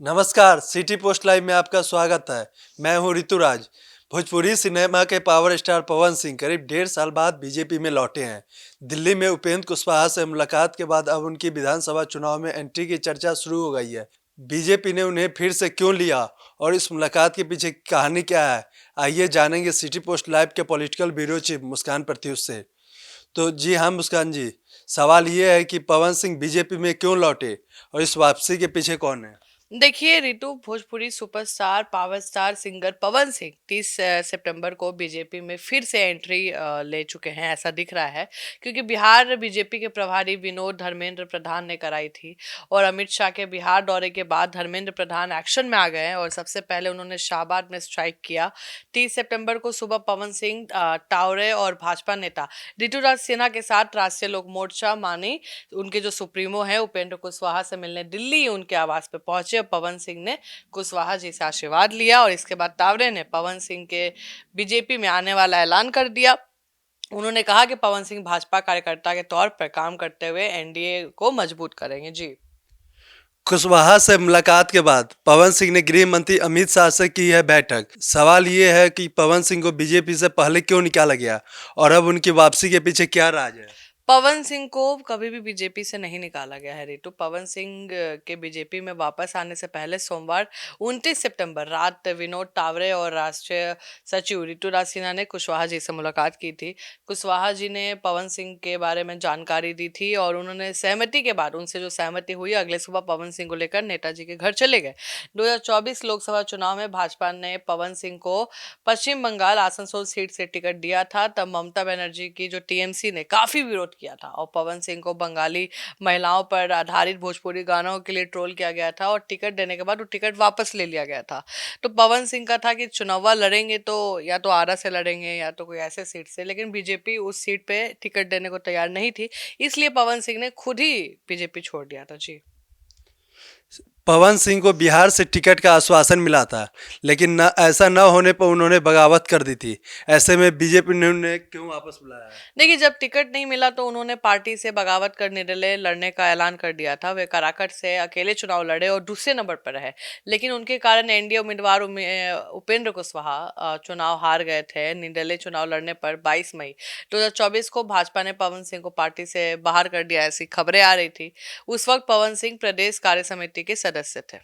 नमस्कार, city post live में आपका स्वागत है। मैं हूं ऋतुराज। भोजपुरी सिनेमा के पावर स्टार पवन सिंह करीब 1.5 साल बाद बीजेपी में लौटे हैं। दिल्ली में उपेंद्र कुशवाहा से मुलाकात के बाद अब उनकी विधानसभा चुनाव में एंट्री की चर्चा शुरू हो गई है। बीजेपी ने उन्हें फिर से क्यों लिया और इस मुलाकात के पीछे कहानी क्या है, आइए जानेंगे सिटी पोस्ट लाइव के पॉलिटिकल ब्यूरो चीफ मुस्कान प्रत्युष से। तो जी हाँ मुस्कान जी, सवाल ये है कि पवन सिंह बीजेपी में क्यों लौटे और इस वापसी के पीछे कौन है? देखिए Ritu, Bhojpuri superstar power star singer Pawan Singh 30 सितंबर को बीजेपी में फिर से एंट्री ले चुके हैं, ऐसा दिख रहा है। क्योंकि बिहार बीजेपी के प्रभारी विनोद धर्मेंद्र प्रधान ने कराई थी और अमित शाह के बिहार दौरे के बाद धर्मेंद्र प्रधान एक्शन में आ गए हैं और सबसे पहले उन्होंने शाहबाद में स्ट्राइक किया। 30 सितंबर को सुबह पवन सिंह टावरे और भाजपा नेता ऋतुराज सिन्हा के साथ राष्ट्रीय लोक मोर्चा मानी उनके जो सुप्रीमो हैं उपेंद्र कुशवाहा से मिलने दिल्ली उनके आवास पे पहुंचे। पवन सिंह ने कुशवाहा जी से आशीर्वाद लिया और इसके बाद तावरे ने पवन सिंह के बीजेपी में आने वाला ऐलान कर दिया। उन्होंने कहा कि पवन सिंह भाजपा कार्यकर्ता के तौर पर काम करते हुए एनडीए को मजबूत करेंगे। जी, कुशवाहा से मुलाकात के बाद पवन सिंह ने गृह मंत्री अमित शाह से की है बैठक। सवाल ये है कि पवन सिंह को बीजेपी से पहले क्यों निकाला गया और अब उनकी वापसी के पीछे क्या राज है? पवन सिंह को कभी भी बीजेपी से नहीं निकाला गया है रितु। पवन सिंह के बीजेपी में वापस आने से पहले सोमवार 29 सितंबर रात विनोद टावरे और राष्ट्रीय सचिव ऋतुराज सिन्हा ने कुशवाहा जी से मुलाकात की थी। कुशवाहा जी ने पवन सिंह के बारे में जानकारी दी थी और उन्होंने सहमति के बाद उनसे जो सहमति हुई, अगले सुबह पवन सिंह को लेकर नेताजी के घर चले गए। 2024 लोकसभा चुनाव में भाजपा ने पवन सिंह को पश्चिम बंगाल आसनसोल सीट से टिकट दिया था। तब ममता बनर्जी की जो टीएमसी ने काफी विरोध किया था और पवन सिंह को बंगाली महिलाओं पर आधारित भोजपुरी गानों के लिए ट्रोल किया गया था और टिकट देने के बाद वो टिकट वापस ले लिया गया था। तो पवन सिंह का था कि चुनाव लड़ेंगे तो या तो आरा से लड़ेंगे या तो कोई ऐसे सीट से, लेकिन बीजेपी उस सीट पे टिकट देने को तैयार नहीं थी, इसलिए पवन सिंह ने खुद ही बीजेपी छोड़ दिया था। जी, पवन सिंह को बिहार से टिकट का आश्वासन मिला था, लेकिन ऐसा न होने पर उन्होंने बगावत कर दी थी। ऐसे में बीजेपी ने उन्हें क्यों वापस बुलाया है? देखिए, जब टिकट नहीं मिला तो उन्होंने पार्टी से बगावत कर निर्दलीय लड़ने का ऐलान कर दिया था। वे काराकट से अकेले चुनाव लड़े और दूसरे नंबर पर रहे, लेकिन उनके कारण एनडीए उम्मीदवार उपेंद्र कुशवाहा चुनाव हार गए थे। निर्दलीय चुनाव लड़ने पर 22 मई 2024 को भाजपा ने पवन सिंह को पार्टी से बाहर कर दिया, ऐसी खबरें आ रही थी। उस वक्त पवन सिंह प्रदेश कार्य समिति के सदस्य थे।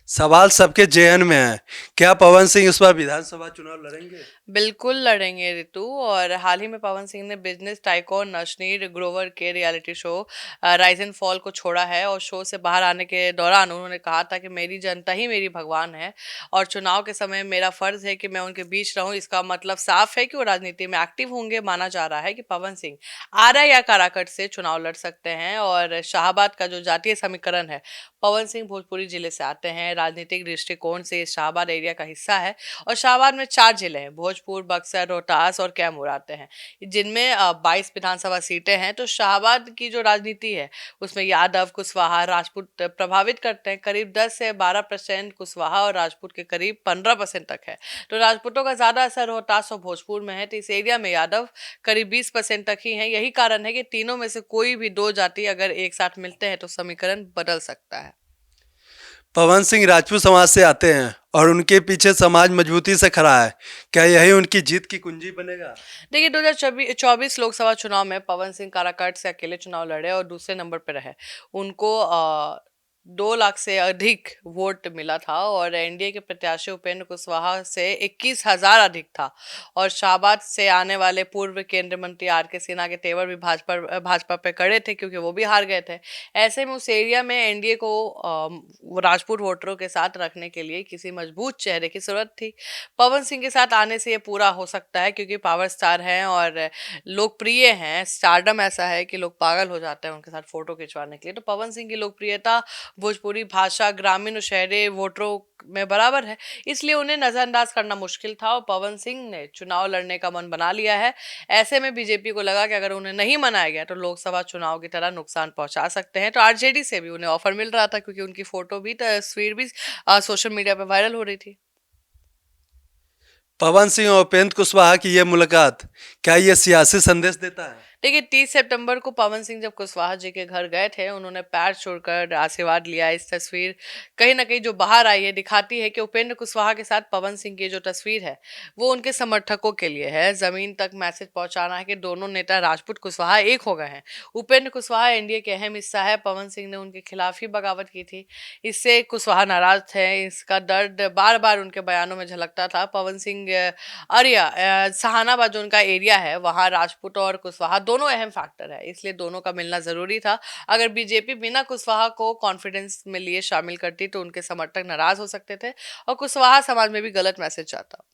सवाल सबके जेहन में है, क्या पवन सिंह इस बार विधानसभा चुनाव लड़ेंगे? बिल्कुल लड़ेंगे रितु। और हाल ही में पवन सिंह ने बिजनेस टाइकॉन नशनीर ग्रोवर के reality show rise and fall को छोड़ा है और शो से बाहर आने के दौरान उन्होंने कहा था कि मेरी जनता ही मेरी भगवान है और चुनाव के समय मेरा फर्ज है कि मैं उनके बीच रहूं। इसका मतलब साफ है कि वो राजनीति में एक्टिव होंगे। माना जा रहा है कि पवन सिंह आरा या काराकट से चुनाव लड़ सकते हैं और शाहबाद का जो जातीय समीकरण है, पवन सिंह भोजपुरी जिले से आते हैं, राजनीतिक दृष्टिकोण से शाहबाद एरिया का हिस्सा है और शाहबाद में 4 जिले हैं, भोजपुर, बक्सर, रोहतास और कैमूर आते हैं, जिनमें 22 विधानसभा सीटें हैं। तो शाहबाद की जो राजनीति है उसमें यादव, कुशवाहा, राजपूत प्रभावित करते हैं। करीब 10 से 12% कुशवाहा और राजपूत के करीब 15% तक है। तो राजपूतों का ज्यादा असर रोहतास और भोजपुर में है। तो इस एरिया में यादव करीब 20% तक ही है। यही कारण है कि तीनों में से कोई भी 2 जाति अगर एक साथ मिलते हैं तो समीकरण बदल सकता है। पवन सिंह राजपूत समाज से आते हैं और उनके पीछे समाज मजबूती से खड़ा है। क्या यही उनकी जीत की कुंजी बनेगा? देखिए, 2024 लोकसभा चुनाव में पवन सिंह काराकाट से अकेले चुनाव लड़े और दूसरे नंबर पर रहे। उनको 2 लाख से अधिक वोट मिला था और एनडीए के प्रत्याशी उपेंद्र कुशवाहा से 21,000 अधिक था। और शाहबाद से आने वाले पूर्व केंद्रीय मंत्री आर के सिन्हा के तेवर भी भाजपा पे कड़े थे, क्योंकि वो भी हार गए थे। ऐसे में उस एरिया में एनडीए को राजपूत वोटरों के साथ रखने के लिए किसी मजबूत चेहरे की जरूरत थी। पवन सिंह के साथ आने से ये पूरा हो सकता है, क्योंकि पावर स्टार हैं और लोकप्रिय हैं। स्टारडम ऐसा है कि लोग पागल हो जाते हैं उनके साथ फोटो खिंचवाने के लिए। तो पवन सिंह की लोकप्रियता भोजपुरी भाषा, ग्रामीण और शहरी वोटरों में बराबर है, इसलिए उन्हें नजरअंदाज करना मुश्किल था और पवन सिंह ने चुनाव लड़ने का मन बना लिया है। ऐसे में बीजेपी को लगा कि अगर उन्हें नहीं मनाया गया तो लोकसभा चुनाव की तरह नुकसान पहुंचा सकते हैं। तो आरजेडी से भी उन्हें ऑफर मिल रहा था, क्योंकि उनकी फोटो भी, तस्वीर भी सोशल मीडिया पर वायरल हो रही थी। पवन सिंह और उपेंद्र कुशवाहा की यह मुलाकात क्या ये सियासी संदेश देता है? देखिए 30 सितंबर को पवन सिंह जब कुशवाहा जी के घर गए थे, उन्होंने पैर छूकर आशीर्वाद लिया। इस तस्वीर कहीं ना कहीं जो बाहर आई है दिखाती है कि उपेंद्र कुशवाहा के साथ पवन सिंह की जो तस्वीर है वो उनके समर्थकों के लिए है। जमीन तक मैसेज पहुंचाना है कि दोनों नेता राजपूत कुशवाहा एक हो गए हैं। उपेंद्र कुशवाहा एनडीए के अहम हिस्सा है। पवन सिंह ने उनके खिलाफ ही बगावत की थी, इससे कुशवाहा नाराज थे। इसका दर्द बार बार उनके बयानों में झलकता था। पवन सिंह अरिया सहानाबाद जो उनका एरिया है, वहां राजपूत और कुशवाहा दोनों अहम फैक्टर है, इसलिए दोनों का मिलना जरूरी था। अगर बीजेपी बिना कुशवाहा को कॉन्फिडेंस में लिए शामिल करती तो उनके समर्थक नाराज हो सकते थे और कुशवाहा समाज में भी गलत मैसेज जाता।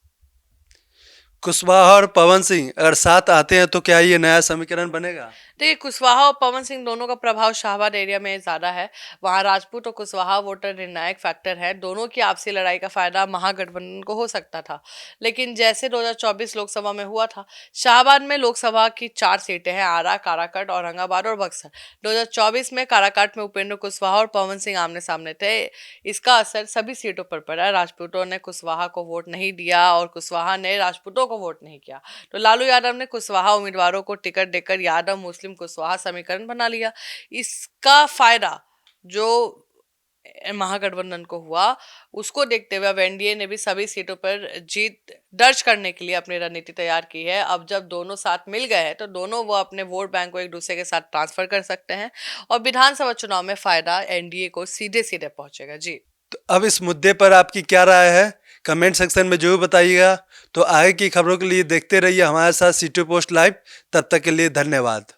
कुशवाहा और पवन सिंह अगर साथ आते हैं तो क्या ये नया समीकरण बनेगा? देखिए कुशवाहा और पवन सिंह दोनों का प्रभाव शाहबाद एरिया में ज्यादा है। वहां राजपूत और कुशवाहा वोटर निर्णायक फैक्टर है। दोनों की आपसी लड़ाई का फायदा महागठबंधन को हो सकता था, लेकिन जैसे 2024 लोकसभा में हुआ था। शाहबाद में लोकसभा की 4 सीटें हैं, आरा, काराकाट, औरंगाबाद और बक्सर। 2024 में काराकाट में उपेंद्र कुशवाहा और पवन सिंह आमने सामने थे। इसका असर सभी सीटों पर पड़ा। राजपूतों ने कुशवाहा को वोट नहीं दिया और कुशवाहा ने राजपूतों को वोट नहीं किया, तो लालू यादव ने कुशवाहा उम्मीदवारों को टिकट देकर यादव मुस्लिम कुशवाहा समीकरण बना लिया। इसका फायदा जो महागठबंधन को हुआ, उसको देखते हुए अब एनडीए ने भी सभी सीटों पर जीत दर्ज करने के लिए अपनी रणनीति तैयार की है। अब जब दोनों साथ मिल गए हैं तो दोनों वो अपने वोट बैंक को एक दूसरे के साथ ट्रांसफर कर सकते हैं और विधानसभा चुनाव में फायदा एनडीए को सीधे सीधे पहुंचेगा। जी, तो अब इस मुद्दे पर आपकी क्या राय है, कमेंट सेक्शन में जरूर बताइएगा। तो आगे की खबरों के लिए देखते रहिए हमारे साथ सिटी पोस्ट लाइव। तब तक के लिए धन्यवाद।